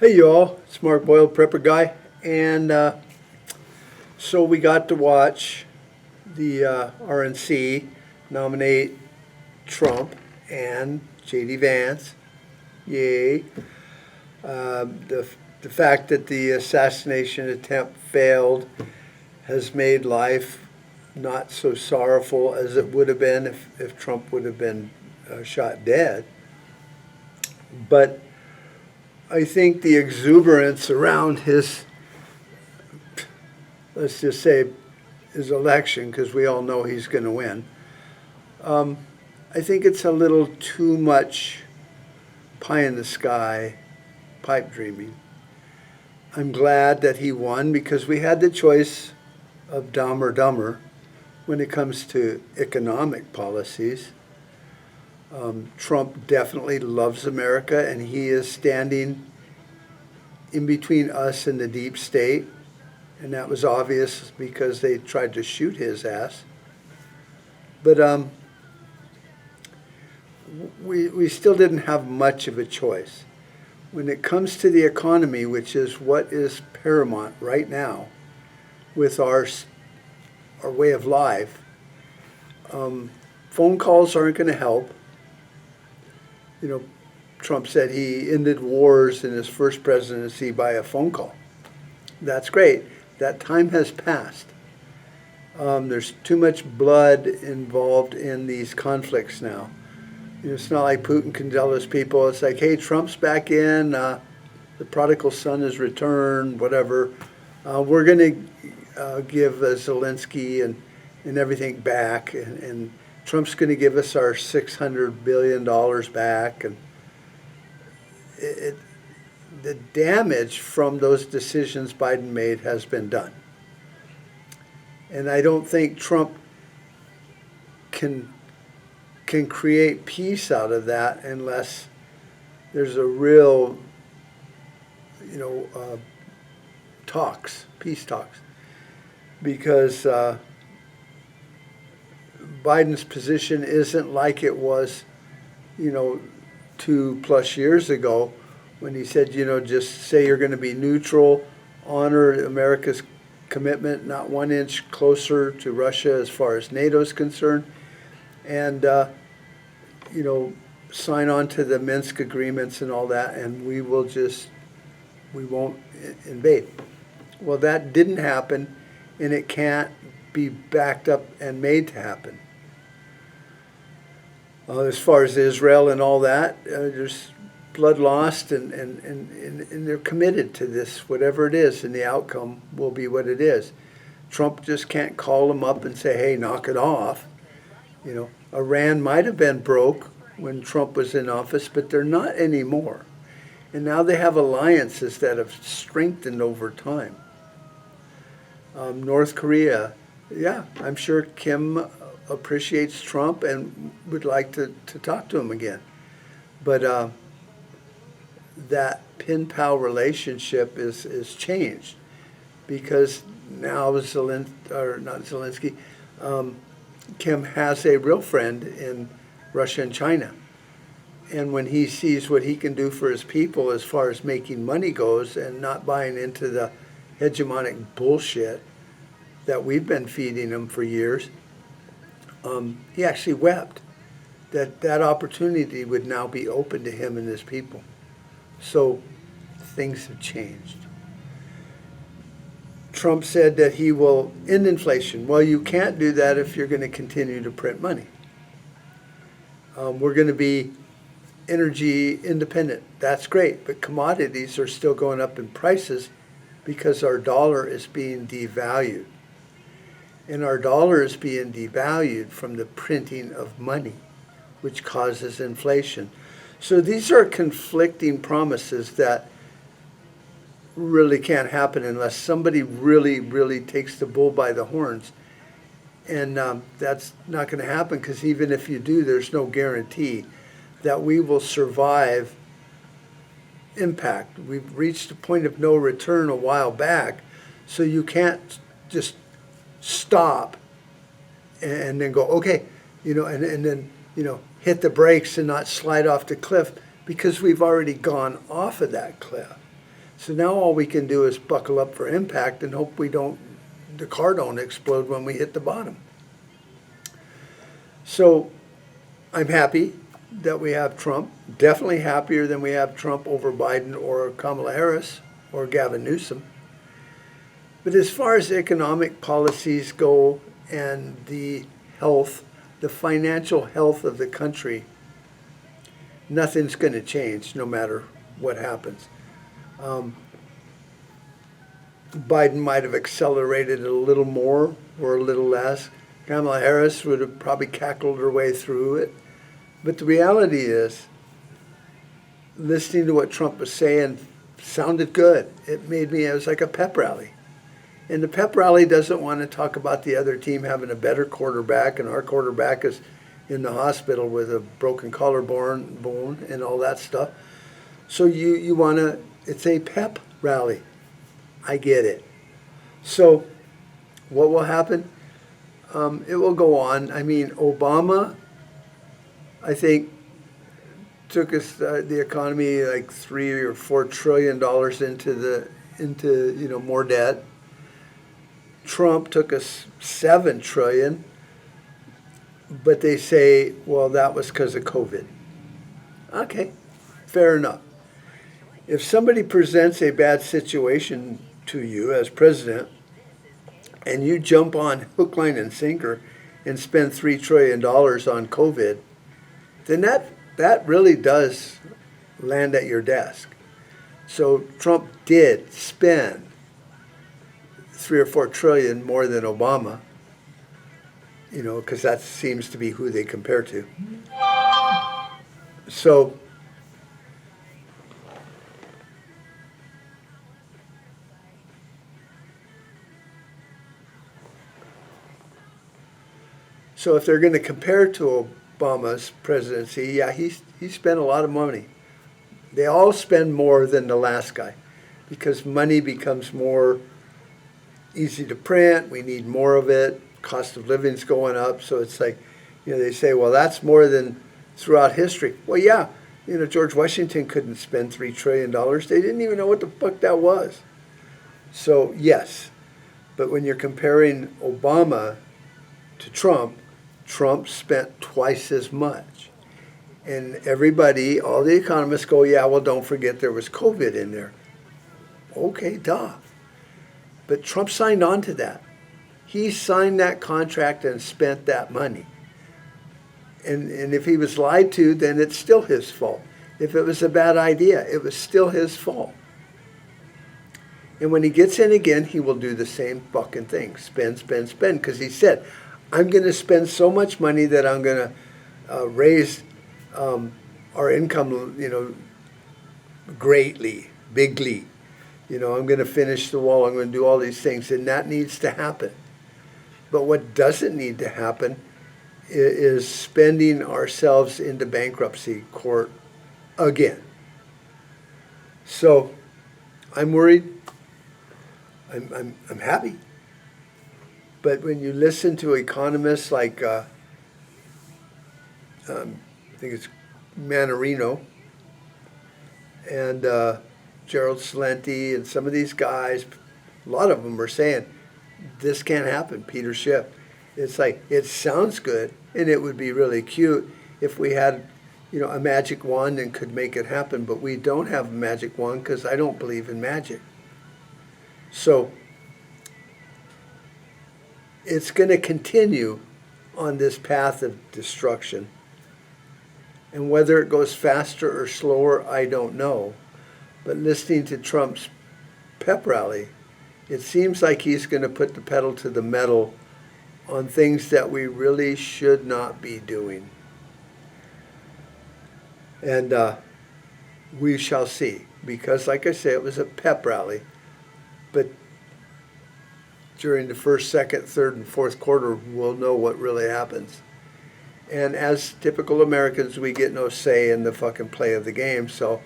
Hey y'all, it's Mark Boyle, Prepper Guy, and so we got to watch the RNC nominate Trump and JD Vance. Yay. The fact that the assassination attempt failed has made life not so sorrowful as it would have been if Trump would have been shot dead. But I think the exuberance around his, let's just say, his election, because we all know he's going to win, I think it's a little too much pie in the sky, pipe dreaming. I'm glad that he won because we had the choice of dumb or dumber when it comes to economic policies. Trump definitely loves America, and he is standing in between us and the deep state, and that was obvious because they tried to shoot his ass. But we still didn't have much of a choice. When it comes to the economy, which is what is paramount right now with our way of life, phone calls aren't going to help. You know, Trump said he ended wars in his first presidency by a phone call. That's great. That time has passed. There's too much blood involved in these conflicts now. You know, it's not like Putin can tell his people, it's like, hey, Trump's back in, the prodigal son has returned, whatever. We're going to give Zelensky and everything back, and Trump's going to give us our $600 billion back. And the damage from those decisions Biden made has been done. And I don't think Trump can create peace out of that unless there's a real, peace talks. Because Biden's position isn't like it was, 2+ years ago when he said, just say you're going to be neutral, honor America's commitment, not 1 inch closer to Russia as far as NATO's concerned, and, sign on to the Minsk agreements and all that, and we won't invade. Well, that didn't happen, and it can't be backed up and made to happen. As far as Israel and all that, there's blood lost, and they're committed to this, whatever it is, and the outcome will be what it is. Trump just can't call them up and say, hey, knock it off. Iran might have been broke when Trump was in office, but they're not anymore. And now they have alliances that have strengthened over time. North Korea, yeah, I'm sure Kim appreciates Trump and would like to talk to him again. But that pen-pal relationship is changed because now Kim has a real friend in Russia and China. And when he sees what he can do for his people as far as making money goes and not buying into the hegemonic bullshit that we've been feeding him for years, he actually wept that opportunity would now be open to him and his people. So things have changed. Trump said that he will end inflation. Well, you can't do that if you're going to continue to print money. We're going to be energy independent. That's great, but commodities are still going up in prices because our dollar is being devalued. And our dollar is being devalued from the printing of money, which causes inflation. So these are conflicting promises that really can't happen unless somebody really, really takes the bull by the horns. And that's not going to happen because even if you do, there's no guarantee that we will survive impact. We've reached a point of no return a while back, so you can't just stop and then go, okay, and then, hit the brakes and not slide off the cliff because we've already gone off of that cliff. So now all we can do is buckle up for impact and hope the car don't explode when we hit the bottom. So I'm happy that we have Trump, definitely happier than we have Trump over Biden or Kamala Harris or Gavin Newsom. But as far as economic policies go and the health, the financial health of the country, nothing's going to change no matter what happens. Biden might have accelerated it a little more or a little less. Kamala Harris would have probably cackled her way through it. But the reality is, listening to what Trump was saying sounded good. It was like a pep rally. And the pep rally doesn't want to talk about the other team having a better quarterback, and our quarterback is in the hospital with a broken collarbone and all that stuff. So you want to, it's a pep rally. I get it. So what will happen? It will go on. I mean, Obama, I think, took us the economy like $3 or $4 trillion into more debt. Trump took us $7 trillion, but they say, well, that was because of COVID. Okay, fair enough. If somebody presents a bad situation to you as president, and you jump on hook, line, and sinker and spend $3 trillion on COVID, then that really does land at your desk. So Trump did spend 3 or 4 trillion more than Obama, because that seems to be who they compare to. So if they're going to compare to Obama's presidency, yeah, he spent a lot of money. They all spend more than the last guy because money becomes more easy to print. We need more of it. Cost of living's going up. So it's like, they say, well, that's more than throughout history. Well, yeah, George Washington couldn't spend $3 trillion. They didn't even know what the fuck that was. So yes, but when you're comparing Obama to Trump spent twice as much. And everybody, all the economists go, yeah, well, don't forget there was COVID in there. Okay, duh. But Trump signed on to that. He signed that contract and spent that money. And if he was lied to, then it's still his fault. If it was a bad idea, it was still his fault. And when he gets in again, he will do the same fucking thing. Spend, spend, spend. Because he said, I'm going to spend so much money that I'm going to raise our income, greatly, bigly. I'm going to finish the wall. I'm going to do all these things. And that needs to happen. But what doesn't need to happen is spending ourselves into bankruptcy court again. So I'm worried. I'm happy. But when you listen to economists like, I think it's Manarino and Gerald Celente and some of these guys, a lot of them are saying, this can't happen, Peter Schiff. It's like, it sounds good, and it would be really cute if we had, a magic wand and could make it happen, but we don't have a magic wand because I don't believe in magic. So it's going to continue on this path of destruction. And whether it goes faster or slower, I don't know. But listening to Trump's pep rally, it seems like he's going to put the pedal to the metal on things that we really should not be doing. And we shall see. Because, like I say, it was a pep rally. But during the first, second, third, and fourth quarter, we'll know what really happens. And as typical Americans, we get no say in the fucking play of the game, so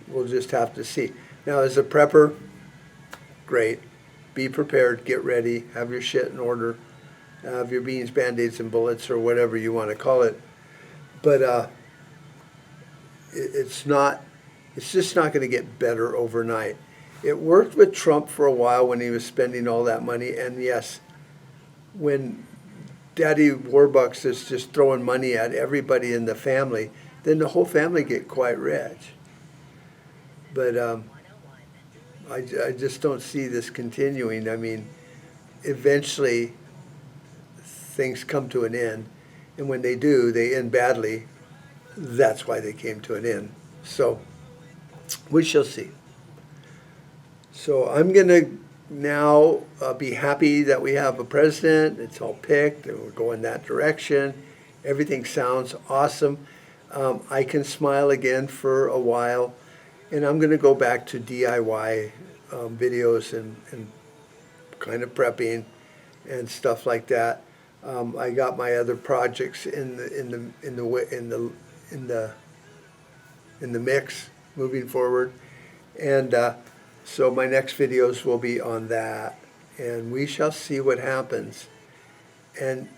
we'll just have to see. Now, as a prepper, great. Be prepared, get ready, have your shit in order, have your beans, Band-Aids, and bullets, or whatever you want to call it. But it's just not going to get better overnight. It worked with Trump for a while when he was spending all that money, and yes, when Daddy Warbucks is just throwing money at everybody in the family, then the whole family get quite rich. But I just don't see this continuing. I mean, eventually things come to an end, and when they do, they end badly. That's why they came to an end. So we shall see. So I'm going to now be happy that we have a president. It's all picked, and we're going that direction. Everything sounds awesome. I can smile again for a while, and I'm going to go back to DIY videos and kind of prepping and stuff like that. I got my other projects in the mix moving forward, and so my next videos will be on that, and we shall see what happens. And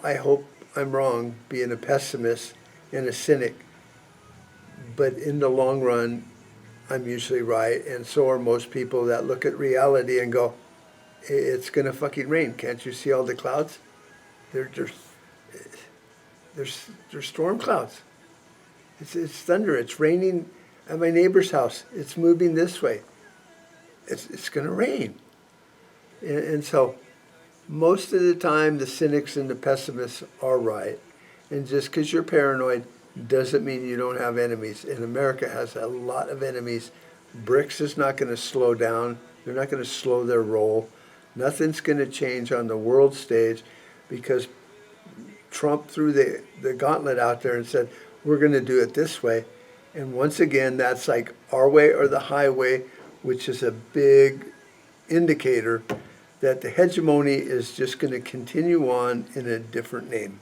I hope I'm wrong, being a pessimist and a cynic, but in the long run, I'm usually right, and so are most people that look at reality and go, it's gonna fucking rain. Can't you see all the clouds? There's storm clouds. It's thunder. It's raining at my neighbor's house. It's moving this way. It's gonna rain. And so most of the time the cynics and the pessimists are right. And just because you're paranoid doesn't mean you don't have enemies. And America has a lot of enemies. BRICS is not going to slow down. They're not going to slow their roll. Nothing's going to change on the world stage because Trump threw the gauntlet out there and said, we're going to do it this way. And once again, that's like our way or the highway, which is a big indicator that the hegemony is just going to continue on in a different name.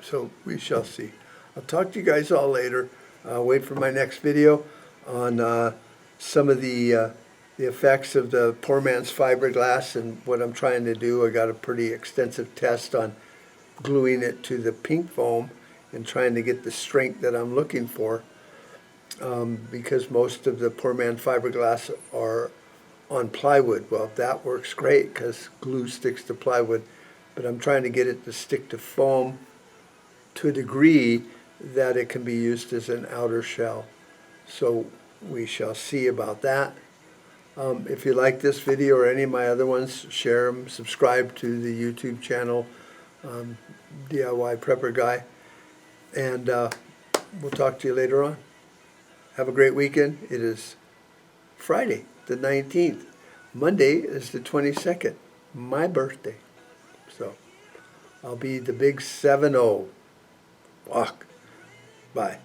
So we shall see. I'll talk to you guys all later. Wait for my next video on some of the effects of the poor man's fiberglass and what I'm trying to do. I got a pretty extensive test on gluing it to the pink foam and trying to get the strength that I'm looking for, because most of the poor man fiberglass are on plywood. Well, that works great because glue sticks to plywood, but I'm trying to get it to stick to foam to a degree that it can be used as an outer shell. So we shall see about that. If you like this video or any of my other ones, share them, subscribe to the YouTube channel, DIY Prepper Guy, and we'll talk to you later on. Have a great weekend. It is Friday, the 19th. Monday is the 22nd, my birthday. So I'll be the big 7-0. Fuck. Bye.